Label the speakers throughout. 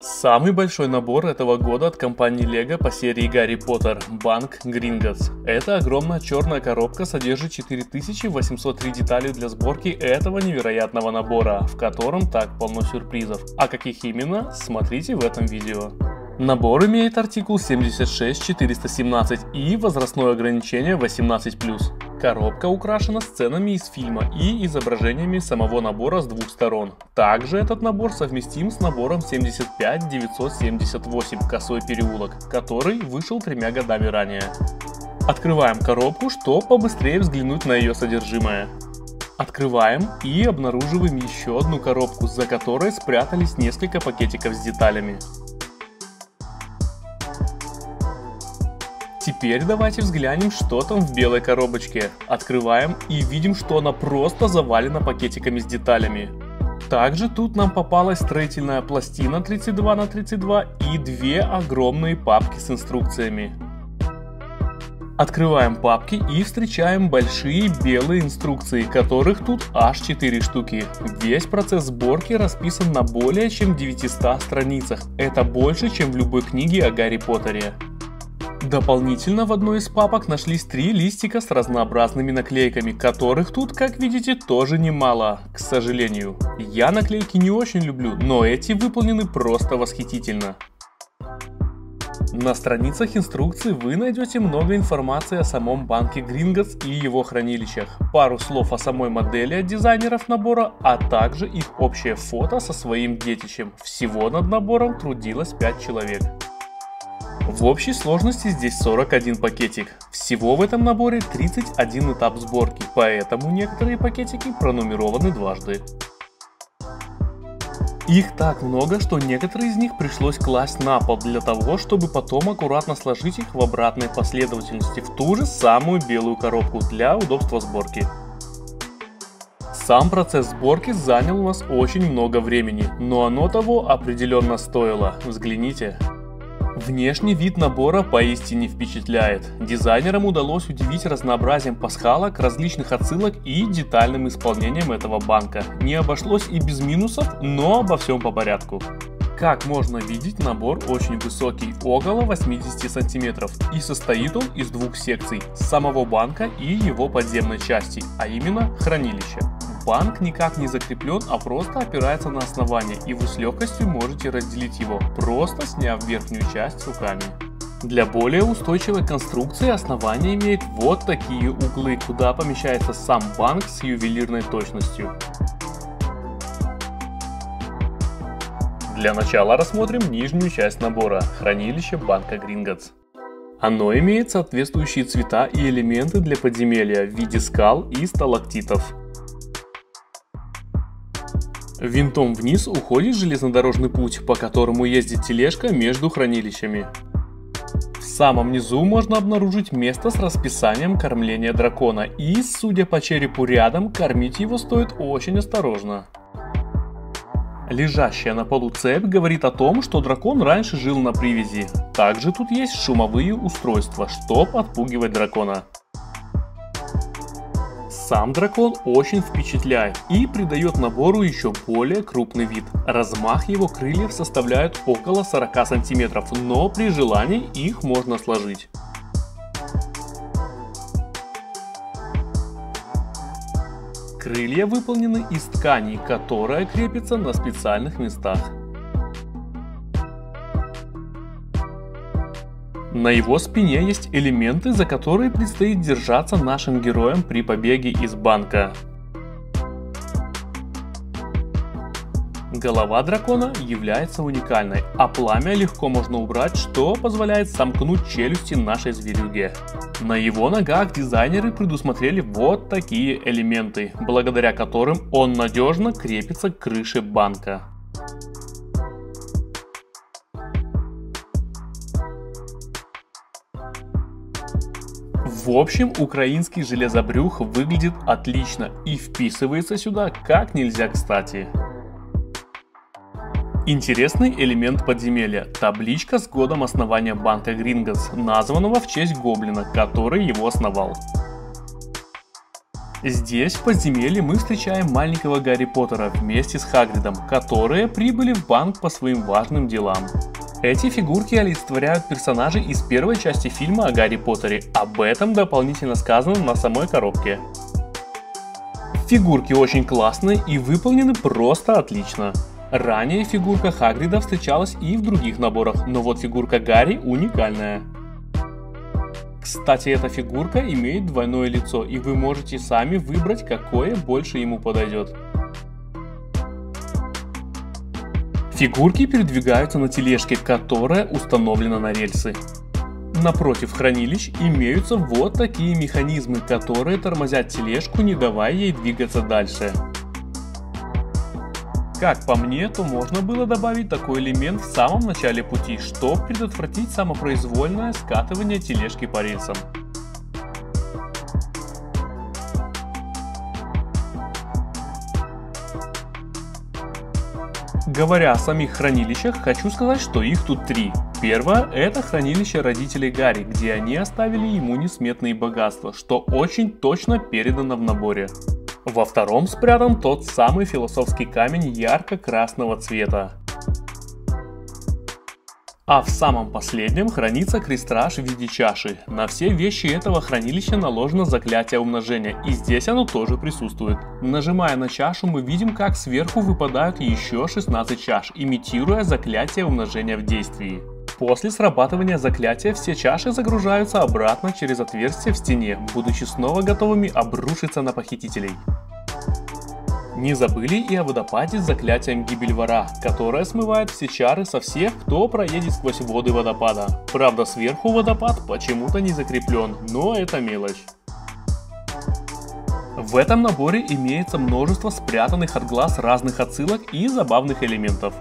Speaker 1: Самый большой набор этого года от компании LEGO по серии Гарри Поттер – Банк Гринготts. Эта огромная черная коробка содержит 4803 детали для сборки этого невероятного набора, в котором так полно сюрпризов. А каких именно, смотрите в этом видео. Набор имеет артикул 76417 и возрастное ограничение 18+. Коробка украшена сценами из фильма и изображениями самого набора с двух сторон. Также этот набор совместим с набором 75978 «Косой переулок», который вышел 3 годами ранее. Открываем коробку, чтобы побыстрее взглянуть на ее содержимое. Открываем и обнаруживаем еще одну коробку, за которой спрятались несколько пакетиков с деталями. Теперь давайте взглянем, что там в белой коробочке. Открываем и видим, что она просто завалена пакетиками с деталями. Также тут нам попалась строительная пластина 32 на 32 и 2 огромные папки с инструкциями. Открываем папки и встречаем большие белые инструкции, которых тут аж 4 штуки. Весь процесс сборки расписан на более чем 900 страницах. Это больше, чем в любой книге о Гарри Поттере. Дополнительно в одной из папок нашлись 3 листика с разнообразными наклейками, которых тут, как видите, тоже немало, к сожалению. Я наклейки не очень люблю, но эти выполнены просто восхитительно. На страницах инструкции вы найдете много информации о самом банке Гринготts и его хранилищах, пару слов о самой модели от дизайнеров набора, а также их общее фото со своим детищем. Всего над набором трудилось 5 человек. В общей сложности здесь 41 пакетик. Всего в этом наборе 31 этап сборки, поэтому некоторые пакетики пронумерованы дважды. Их так много, что некоторые из них пришлось класть на пол для того, чтобы потом аккуратно сложить их в обратной последовательности в ту же самую белую коробку для удобства сборки. Сам процесс сборки занял у нас очень много времени, но оно того определенно стоило. Взгляните. Внешний вид набора поистине впечатляет. Дизайнерам удалось удивить разнообразием пасхалок, различных отсылок и детальным исполнением этого банка. Не обошлось и без минусов, но обо всем по порядку. Как можно видеть, набор очень высокий, около 80 сантиметров, и состоит он из 2 секций – самого банка и его подземной части, а именно хранилища. Банк никак не закреплен, а просто опирается на основание, и вы с легкостью можете разделить его, просто сняв верхнюю часть руками. Для более устойчивой конструкции основание имеет вот такие углы, куда помещается сам банк с ювелирной точностью. Для начала рассмотрим нижнюю часть набора – хранилище банка Гринготts. Оно имеет соответствующие цвета и элементы для подземелья в виде скал и сталактитов. Винтом вниз уходит железнодорожный путь, по которому ездит тележка между хранилищами. В самом низу можно обнаружить место с расписанием кормления дракона, и, судя по черепу рядом, кормить его стоит очень осторожно. Лежащая на полу цепь говорит о том, что дракон раньше жил на привязи. Также тут есть шумовые устройства, чтобы отпугивать дракона. Сам дракон очень впечатляет и придает набору еще более крупный вид. Размах его крыльев составляет около 40 сантиметров, но при желании их можно сложить. Крылья выполнены из ткани, которая крепится на специальных местах. На его спине есть элементы, за которые предстоит держаться нашим героям при побеге из банка. Голова дракона является уникальной, а пламя легко можно убрать, что позволяет сомкнуть челюсти нашей зверюги. На его ногах дизайнеры предусмотрели вот такие элементы, благодаря которым он надежно крепится к крыше банка. В общем, украинский железобрюх выглядит отлично и вписывается сюда как нельзя кстати. Интересный элемент подземелья – табличка с годом основания банка Гринготts, названного в честь гоблина, который его основал. Здесь, в подземелье, мы встречаем маленького Гарри Поттера вместе с Хагридом, которые прибыли в банк по своим важным делам. Эти фигурки олицетворяют персонажей из первой части фильма о Гарри Поттере, об этом дополнительно сказано на самой коробке. Фигурки очень классные и выполнены просто отлично. Ранее фигурка Хагрида встречалась и в других наборах, но вот фигурка Гарри уникальная. Кстати, эта фигурка имеет двойное лицо, и вы можете сами выбрать, какое больше ему подойдет. Фигурки передвигаются на тележке, которая установлена на рельсы. Напротив хранилищ имеются вот такие механизмы, которые тормозят тележку, не давая ей двигаться дальше. Как по мне, то можно было добавить такой элемент в самом начале пути, чтобы предотвратить самопроизвольное скатывание тележки по рельсам. Говоря о самих хранилищах, хочу сказать, что их тут три. Первое – это хранилище родителей Гарри, где они оставили ему несметные богатства, что очень точно передано в наборе. Во втором спрятан тот самый философский камень ярко-красного цвета. А в самом последнем хранится крестраж в виде чаши. На все вещи этого хранилища наложено заклятие умножения, и здесь оно тоже присутствует. Нажимая на чашу, мы видим, как сверху выпадают еще 16 чаш, имитируя заклятие умножения в действии. После срабатывания заклятия все чаши загружаются обратно через отверстие в стене, будучи снова готовыми обрушиться на похитителей. Не забыли и о водопаде с заклятием Гибель Вора, которое смывает все чары со всех, кто проедет сквозь воды водопада. Правда, сверху водопад почему-то не закреплен, но это мелочь. В этом наборе имеется множество спрятанных от глаз разных отсылок и забавных элементов.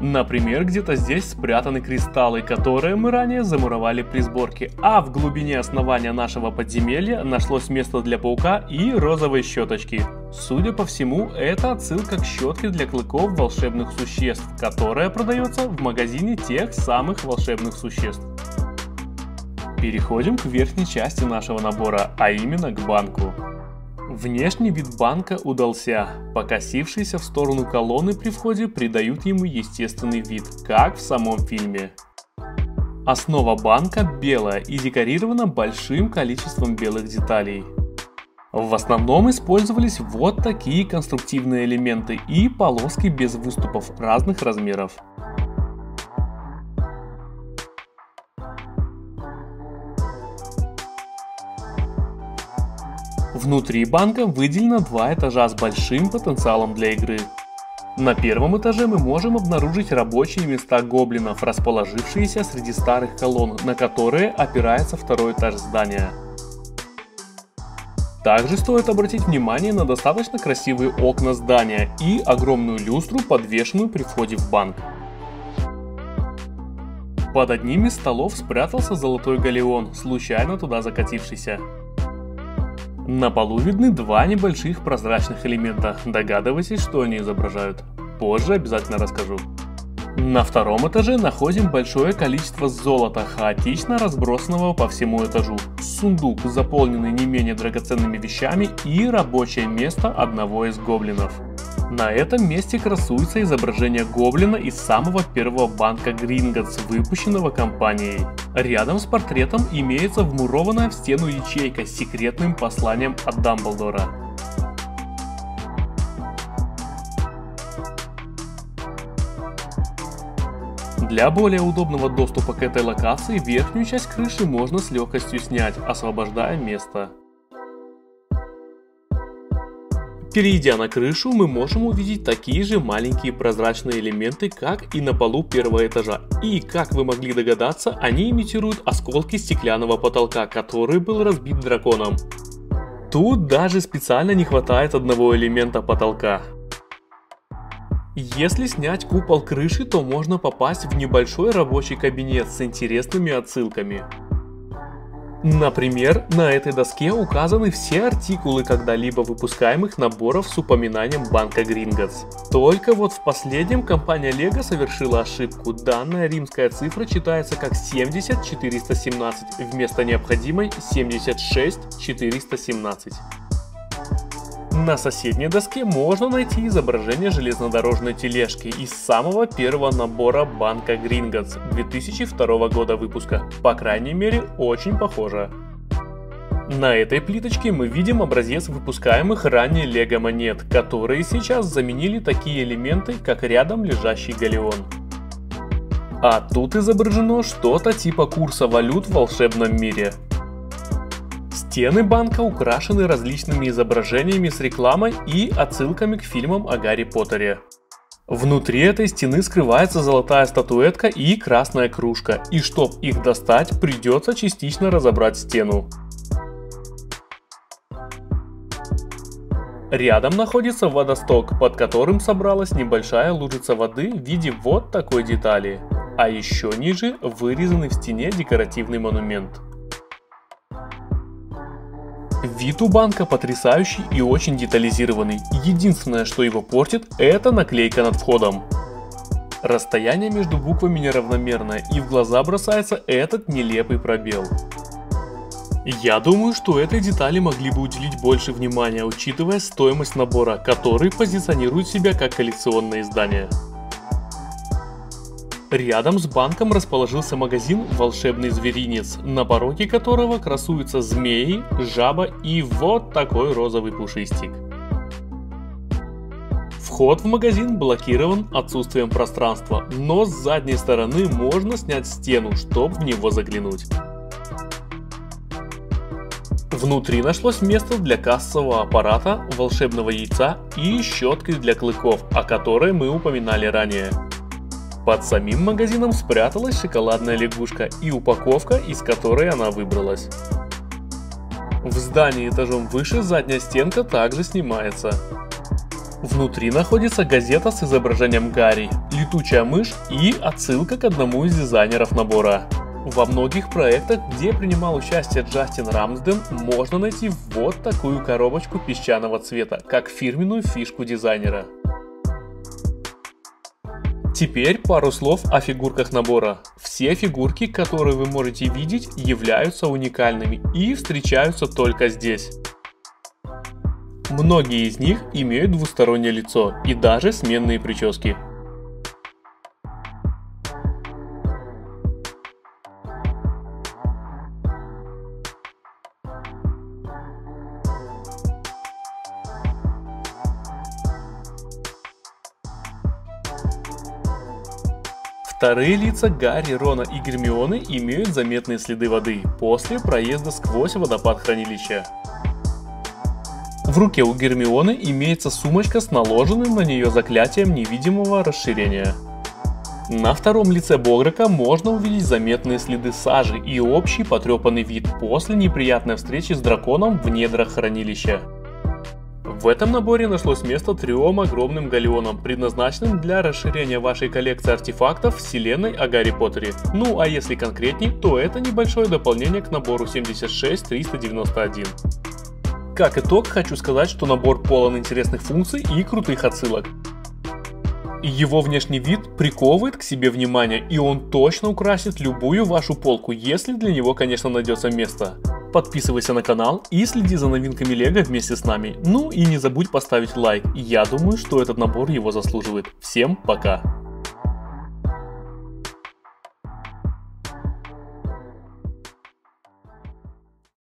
Speaker 1: Например, где-то здесь спрятаны кристаллы, которые мы ранее замуровали при сборке, а в глубине основания нашего подземелья нашлось место для паука и розовой щеточки. Судя по всему, это отсылка к щетке для клыков волшебных существ, которая продается в магазине тех самых волшебных существ. Переходим к верхней части нашего набора, а именно к банку. Внешний вид банка удался. Покосившиеся в сторону колонны при входе придают ему естественный вид, как в самом фильме. Основа банка белая и декорирована большим количеством белых деталей. В основном использовались вот такие конструктивные элементы и полоски без выступов разных размеров. Внутри банка выделено два этажа с большим потенциалом для игры. На первом этаже мы можем обнаружить рабочие места гоблинов, расположившиеся среди старых колонн, на которые опирается второй этаж здания. Также стоит обратить внимание на достаточно красивые окна здания и огромную люстру, подвешенную при входе в банк. Под одним из столов спрятался золотой галеон, случайно туда закатившийся. На полу видны два небольших прозрачных элемента, догадывайтесь, что они изображают. Позже обязательно расскажу. На втором этаже находим большое количество золота, хаотично разбросанного по всему этажу, сундук, заполненный не менее драгоценными вещами, и рабочее место одного из гоблинов. На этом месте красуется изображение гоблина из самого первого банка Гринготс, выпущенного компанией. Рядом с портретом имеется вмурованная в стену ячейка с секретным посланием от Дамблдора. Для более удобного доступа к этой локации верхнюю часть крыши можно с легкостью снять, освобождая место. Перейдя на крышу, мы можем увидеть такие же маленькие прозрачные элементы, как и на полу первого этажа. И, как вы могли догадаться, они имитируют осколки стеклянного потолка, который был разбит драконом. Тут даже специально не хватает одного элемента потолка. Если снять купол крыши, то можно попасть в небольшой рабочий кабинет с интересными отсылками. Например, на этой доске указаны все артикулы когда-либо выпускаемых наборов с упоминанием банка Gringotts. Только вот в последнем компания LEGO совершила ошибку. Данная римская цифра читается как 70417 вместо необходимой 76417. На соседней доске можно найти изображение железнодорожной тележки из самого первого набора банка Gringotts 2002 года выпуска. По крайней мере, очень похоже. На этой плиточке мы видим образец выпускаемых ранее LEGO монет, которые сейчас заменили такие элементы, как рядом лежащий галеон. А тут изображено что-то типа курса валют в волшебном мире. Стены банка украшены различными изображениями с рекламой и отсылками к фильмам о Гарри Поттере. Внутри этой стены скрывается золотая статуэтка и красная кружка, и чтоб их достать, придется частично разобрать стену. Рядом находится водосток, под которым собралась небольшая лужица воды в виде вот такой детали. А еще ниже вырезанный в стене декоративный монумент. Вид у банка потрясающий и очень детализированный. Единственное, что его портит, это наклейка над входом. Расстояние между буквами неравномерное, и в глаза бросается этот нелепый пробел. Я думаю, что этой детали могли бы уделить больше внимания, учитывая стоимость набора, который позиционирует себя как коллекционное издание. Рядом с банком расположился магазин «Волшебный зверинец», на пороге которого красуются змеи, жаба и вот такой розовый пушистик. Вход в магазин блокирован отсутствием пространства, но с задней стороны можно снять стену, чтобы в него заглянуть. Внутри нашлось место для кассового аппарата, волшебного яйца и щетки для клыков, о которой мы упоминали ранее. Под самим магазином спряталась шоколадная лягушка и упаковка, из которой она выбралась. В здании этажом выше задняя стенка также снимается. Внутри находится газета с изображением Гарри, летучая мышь и отсылка к одному из дизайнеров набора. Во многих проектах, где принимал участие Джастин Рамсден, можно найти вот такую коробочку песчаного цвета, как фирменную фишку дизайнера. Теперь пару слов о фигурках набора. Все фигурки, которые вы можете видеть, являются уникальными и встречаются только здесь. Многие из них имеют двустороннее лицо и даже сменные прически. Вторые лица Гарри, Рона и Гермионы имеют заметные следы воды после проезда сквозь водопад хранилища. В руке у Гермионы имеется сумочка с наложенным на нее заклятием невидимого расширения. На втором лице Бограка можно увидеть заметные следы сажи и общий потрепанный вид после неприятной встречи с драконом в недрах хранилища. В этом наборе нашлось место 3 огромным галеонам, предназначенным для расширения вашей коллекции артефактов вселенной о Гарри Поттере. Ну а если конкретней, то это небольшое дополнение к набору 76391. Как итог, хочу сказать, что набор полон интересных функций и крутых отсылок. Его внешний вид приковывает к себе внимание, и он точно украсит любую вашу полку, если для него, конечно, найдется место. Подписывайся на канал и следи за новинками LEGO вместе с нами. Ну и не забудь поставить лайк, я думаю, что этот набор его заслуживает. Всем пока!